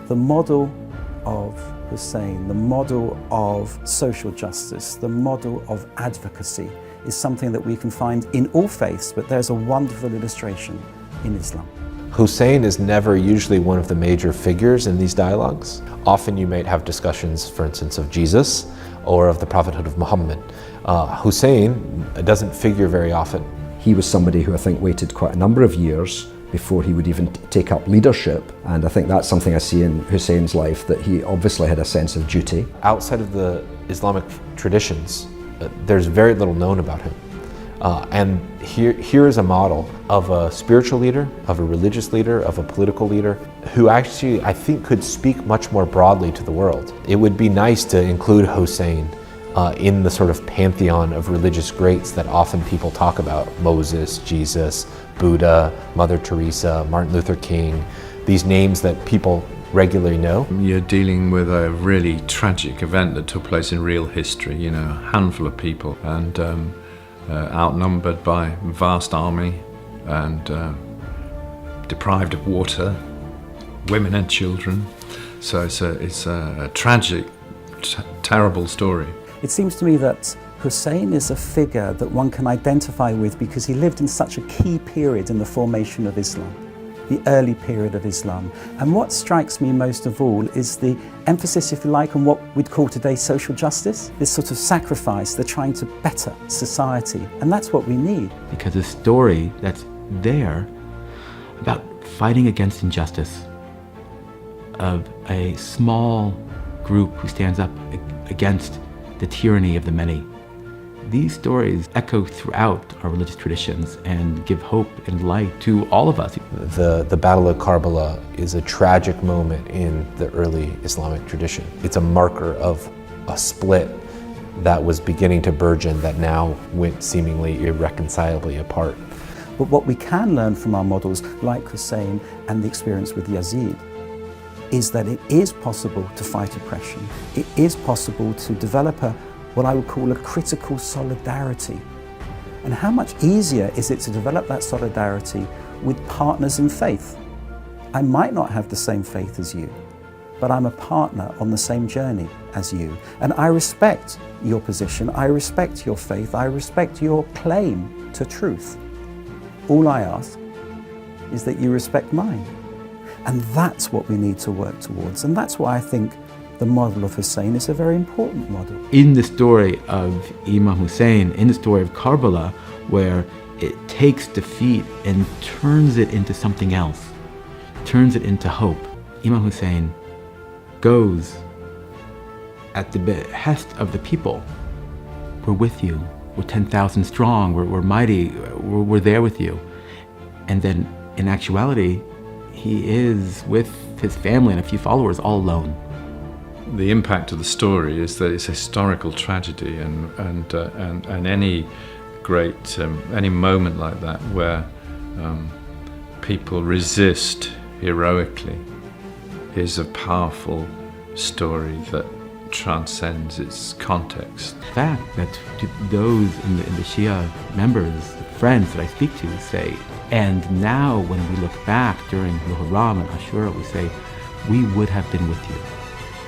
The model of Hussain, the model of social justice, the model of advocacy is something that we can find in all faiths, but there's a wonderful illustration in Islam. Hussain is never usually one of the major figures in these dialogues. Often you might have discussions, for instance, of Jesus or of the prophethood of Muhammad. Hussain doesn't figure very often. He was somebody who I think waited quite a number of years before he would even take up leadership, and I think that's something I see in Hussain's life, that he obviously had a sense of duty. Outside of the Islamic traditions, there's very little known about him. And here is a model of a spiritual leader, of a religious leader, of a political leader, who actually, I think, could speak much more broadly to the world. It would be nice to include Hussain in the sort of pantheon of religious greats that often people talk about: Moses, Jesus, Buddha, Mother Teresa, Martin Luther King, these names that people regularly know. You're dealing with a really tragic event that took place in real history, you know, a handful of people, and outnumbered by a vast army, and deprived of water, women and children. So it's a tragic, terrible story. It seems to me that Hussain is a figure that one can identify with because he lived in such a key period in the formation of Islam, the early period of Islam. And what strikes me most of all is the emphasis, if you like, on what we'd call today social justice, this sort of sacrifice, they're trying to better society. And that's what we need. Because a story that's there about fighting against injustice, of a small group who stands up against the tyranny of the many. These stories echo throughout our religious traditions and give hope and light to all of us. The Battle of Karbala is a tragic moment in the early Islamic tradition. It's a marker of a split that was beginning to burgeon that now went seemingly irreconcilably apart. But what we can learn from our models like Hussain and the experience with Yazid is that it is possible to fight oppression. It is possible to develop what I would call a critical solidarity. And how much easier is it to develop that solidarity with partners in faith? I might not have the same faith as you, but I'm a partner on the same journey as you. And I respect your position, I respect your faith, I respect your claim to truth. All I ask is that you respect mine. And that's what we need to work towards. And that's why I think the model of Hussain is a very important model. In the story of Imam Hussain, in the story of Karbala, where it takes defeat and turns it into something else, turns it into hope. Imam Hussain goes at the behest of the people. We're with you. We're 10,000 strong. We're mighty. We're there with you. And then, in actuality, he is with his family and a few followers all alone. The impact of the story is that it's a historical tragedy, and any great any moment like that where people resist heroically is a powerful story that transcends its context. The fact that to those in the Shia members, friends that I speak to, say, and now when we look back during Muharram and Ashura, we say, we would have been with you.